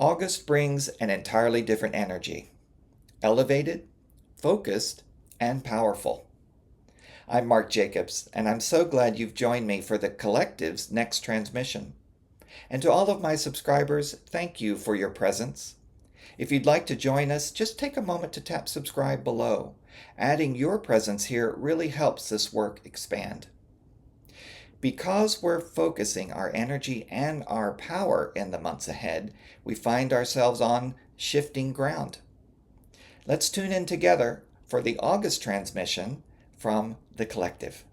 August brings an entirely different energy, elevated, focused, and powerful. I'm Mark Jacobs, and I'm so glad you've joined me for the Collective's next transmission. And to all of my subscribers, thank you for your presence. If you'd like to join us, just take a moment to tap subscribe below. Adding your presence here really helps this work expand. Because we're focusing our energy and our power in the months ahead, we find ourselves on shifting ground. Let's tune in together for the August transmission from the Collective.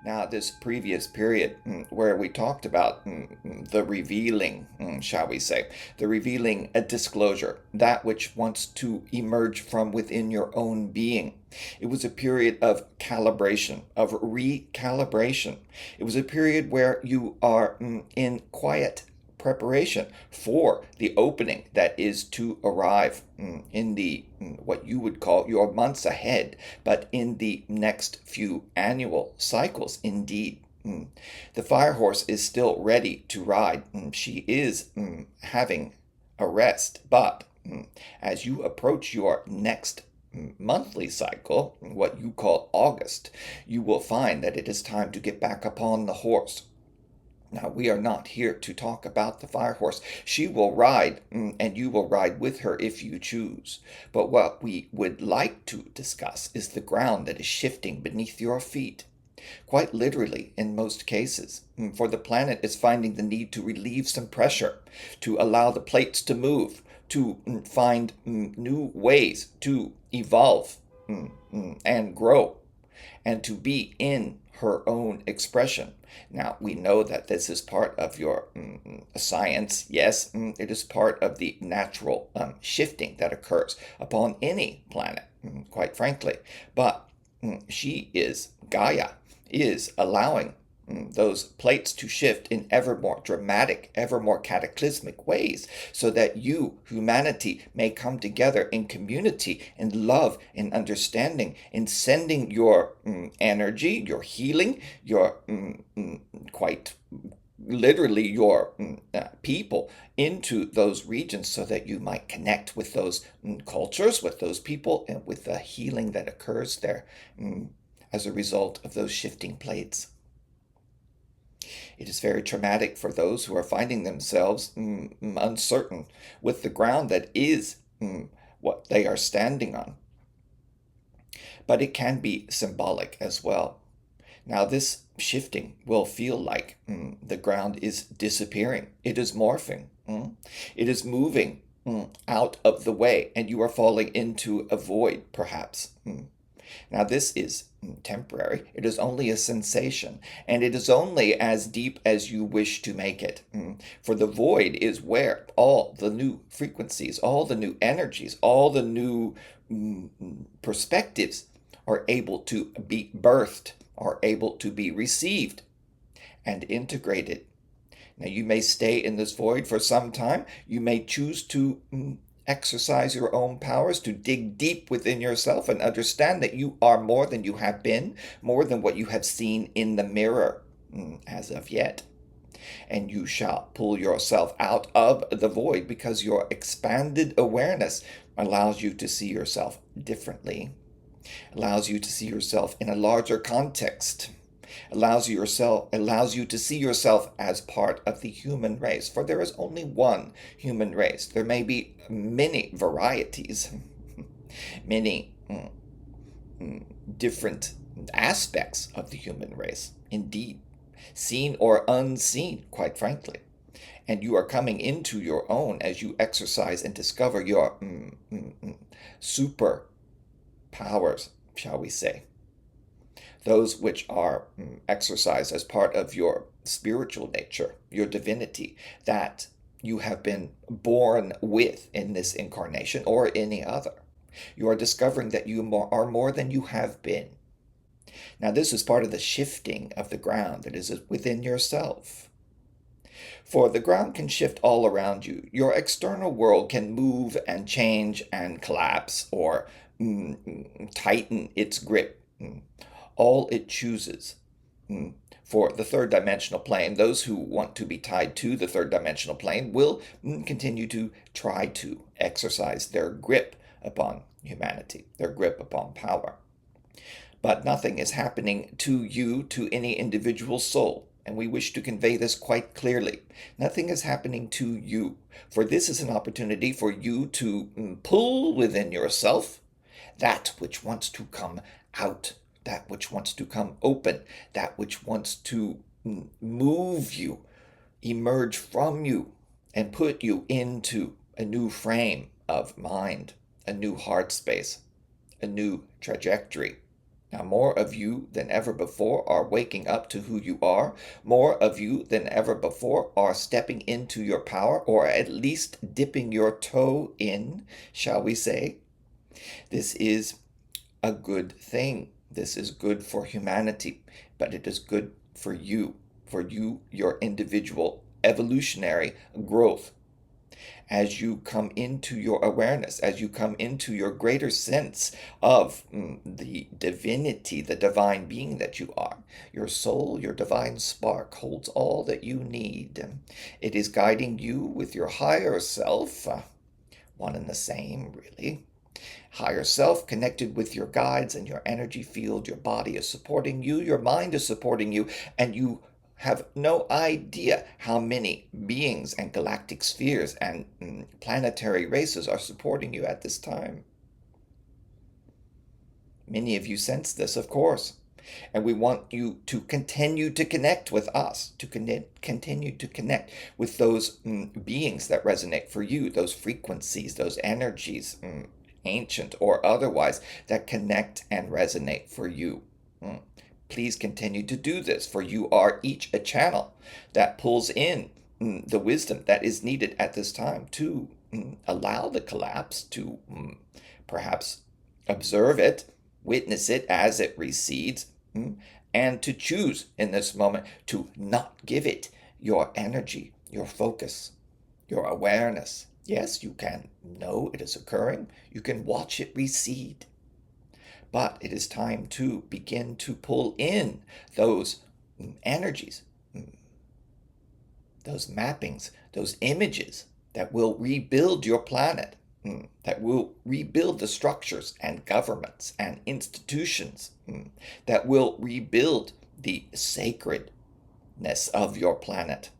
Now, this previous period where we talked about the revealing, shall we say, the revealing a disclosure, that which wants to emerge from within your own being. It was a period of calibration, of recalibration. It was a period where you are in quiet preparation for the opening that is to arrive in the what you would call your months ahead, but in the next few annual cycles indeed. The fire horse is still ready to ride. She is having a rest, but as you approach your next monthly cycle, what you call August, you will find that it is time to get back upon the horse. Now, we are not here to talk about the fire horse. She will ride, and you will ride with her if you choose. But what we would like to discuss is the ground that is shifting beneath your feet. Quite literally, in most cases, for the planet is finding the need to relieve some pressure, to allow the plates to move, to find new ways to evolve and grow, and to be in her own expression. Now, we know that this is part of your science. Yes, it is part of the natural shifting that occurs upon any planet, quite frankly. But Gaia is allowing those plates to shift in ever more dramatic, ever more cataclysmic ways, so that you, humanity, may come together in community, in love, in understanding, in sending your energy, your healing, your quite literally your people into those regions, so that you might connect with those cultures, with those people, and with the healing that occurs there as a result of those shifting plates. It is very traumatic for those who are finding themselves uncertain with the ground that is what they are standing on. But it can be symbolic as well. Now, this shifting will feel like the ground is disappearing. It is morphing. It is moving out of the way, and you are falling into a void, perhaps. Now, this is temporary. It is only a sensation, and it is only as deep as you wish to make it. For the void is where all the new frequencies, all the new energies, all the new perspectives are able to be birthed, are able to be received and integrated. Now, you may stay in this void for some time. You may choose to exercise your own powers, to dig deep within yourself and understand that you are more than you have been, more than what you have seen in the mirror as of yet. And you shall pull yourself out of the void, because your expanded awareness allows you to see yourself differently, allows you to see yourself in a larger context, allows you to see yourself as part of the human race. For there is only one human race. There may be many varieties, many different aspects of the human race, indeed, seen or unseen, quite frankly. And you are coming into your own as you exercise and discover your super powers, shall we say. Those which are exercised as part of your spiritual nature, your divinity, that you have been born with in this incarnation or any other. You are discovering that you are more than you have been. Now, this is part of the shifting of the ground that is within yourself. For the ground can shift all around you. Your external world can move and change and collapse or tighten its grip. All it chooses for the third dimensional plane. Those who want to be tied to the third dimensional plane will continue to try to exercise their grip upon humanity, their grip upon power. But nothing is happening to you, to any individual soul. And we wish to convey this quite clearly. Nothing is happening to you, for this is an opportunity for you to pull within yourself that which wants to come out, that which wants to come open, that which wants to move you, emerge from you, and put you into a new frame of mind, a new heart space, a new trajectory. Now, more of you than ever before are waking up to who you are. More of you than ever before are stepping into your power, or at least dipping your toe in, shall we say. This is a good thing. This is good for humanity, but it is good for you, your individual evolutionary growth. As you come into your awareness, as you come into your greater sense of the divinity, the divine being that you are, your soul, your divine spark holds all that you need. It is guiding you with your higher self, one and the same, really. Higher self connected with your guides and your energy field. Your body is supporting you, your mind is supporting you, and you have no idea how many beings and galactic spheres and planetary races are supporting you at this time. Many of you sense this, of course. And we want you to continue to connect with us, to continue to connect with those beings that resonate for you, those frequencies, those energies, ancient or otherwise, that connect and resonate for you. Please continue to do this, for you are each a channel that pulls in the wisdom that is needed at this time to allow the collapse, to perhaps observe it, witness it as it recedes, and to choose in this moment to not give it your energy, your focus, your awareness. Yes, you can know it is occurring. You can watch it recede. But it is time to begin to pull in those energies, those mappings, those images that will rebuild your planet, that will rebuild the structures and governments and institutions, that will rebuild the sacredness of your planet,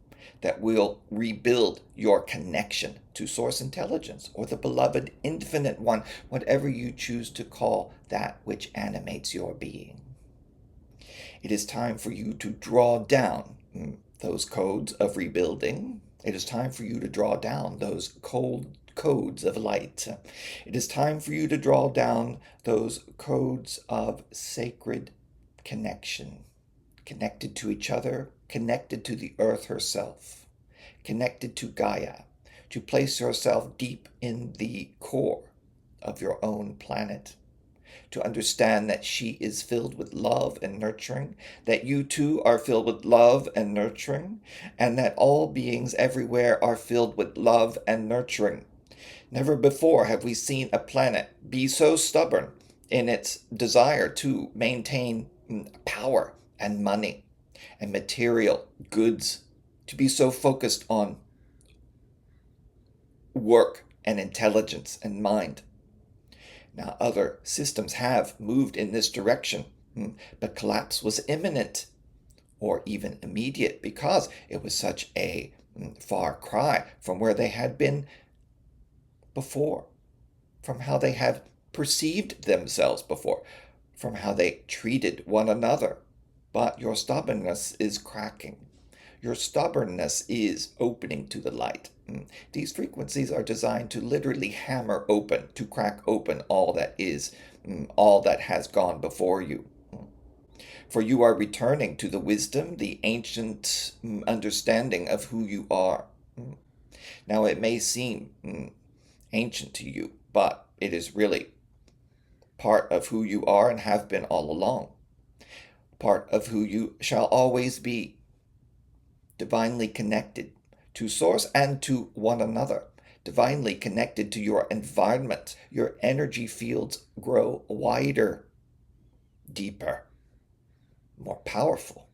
that will rebuild your connection to source intelligence or the beloved infinite one, whatever you choose to call that which animates your being. It is time for you to draw down those codes of rebuilding. It is time for you to draw down those codes of light. It is time for you to draw down those codes of sacred connection, connected to each other, connected to the earth herself, connected to Gaia, to place yourself deep in the core of your own planet, to understand that she is filled with love and nurturing, that you too are filled with love and nurturing, and that all beings everywhere are filled with love and nurturing. Never before have we seen a planet be so stubborn in its desire to maintain power and money and material goods, to be so focused on work and intelligence and mind. Now, other systems have moved in this direction, but collapse was imminent or even immediate because it was such a far cry from where they had been before, from how they had perceived themselves before, from how they treated one another. But your stubbornness is cracking. Your stubbornness is opening to the light. These frequencies are designed to literally hammer open, to crack open all that is, all that has gone before you. For you are returning to the wisdom, the ancient understanding of who you are. Now, it may seem ancient to you, but it is really part of who you are and have been all along. Part of who you shall always be. Divinely connected to source and to one another. Divinely connected to your environment. Your energy fields grow wider, deeper, more powerful.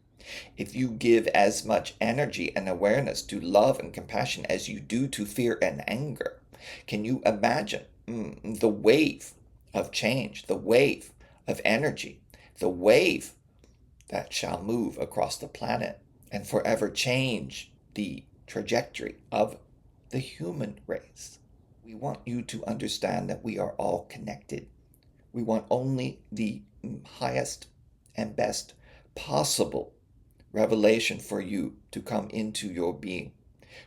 If you give as much energy and awareness to love and compassion as you do to fear and anger, can you imagine the wave of change, the wave of energy, the wave that shall move across the planet and forever change the trajectory of the human race? We want you to understand that we are all connected. We want only the highest and best possible revelation for you to come into your being.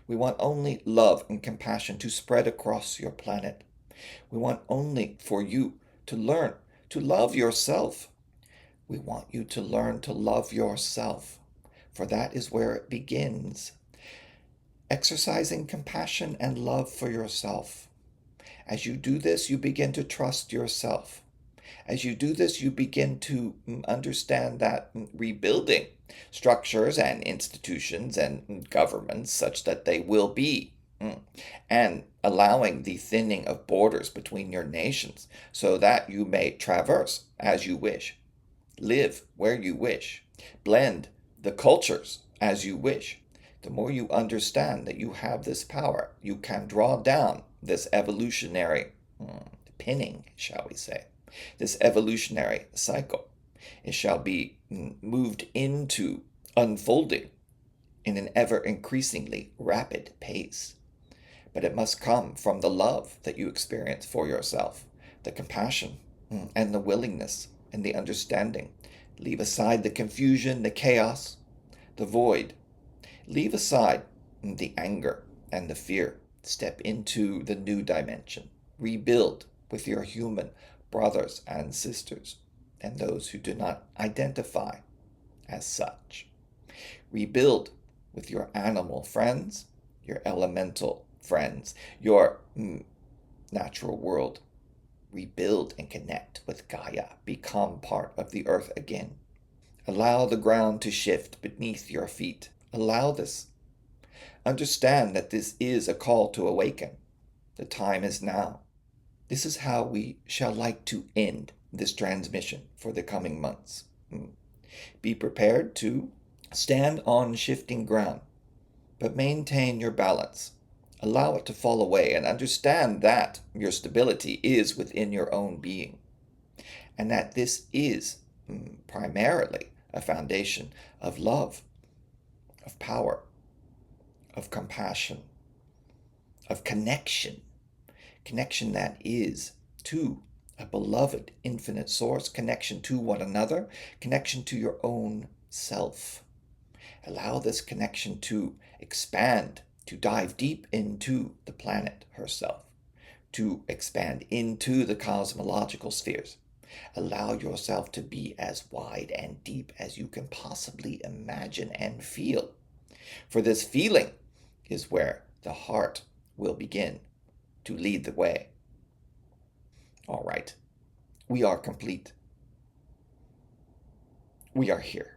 We want only love and compassion to spread across your planet. We want only for you to learn to love yourself. We want you to learn to love yourself, for that is where it begins. Exercising compassion and love for yourself. As you do this, you begin to trust yourself. As you do this, you begin to understand that rebuilding structures and institutions and governments such that they will be, and allowing the thinning of borders between your nations so that you may traverse as you wish, live where you wish, blend the cultures as you wish. The more you understand that you have this power, you can draw down this evolutionary pinning, shall we say, this evolutionary cycle. It shall be moved into unfolding in an ever increasingly rapid pace. But it must come from the love that you experience for yourself, the compassion and the willingness and the understanding. Leave aside the confusion, the chaos, the void. Leave aside the anger and the fear. Step into the new dimension. Rebuild with your human brothers and sisters and those who do not identify as such. Rebuild with your animal friends, your elemental friends, your natural world. Rebuild and connect with Gaia. Become part of the earth again. Allow the ground to shift beneath your feet. Allow this. Understand that this is a call to awaken. The time is now. This is how we shall like to end this transmission for the coming months. Be prepared to stand on shifting ground, but maintain your balance. Allow it to fall away and understand that your stability is within your own being, and that this is primarily a foundation of love, of power, of compassion, of connection. Connection that is to a beloved infinite source, connection to one another, connection to your own self. Allow this connection to expand, to dive deep into the planet herself, to expand into the cosmological spheres. Allow yourself to be as wide and deep as you can possibly imagine and feel. For this feeling is where the heart will begin to lead the way. All right, we are complete. We are here.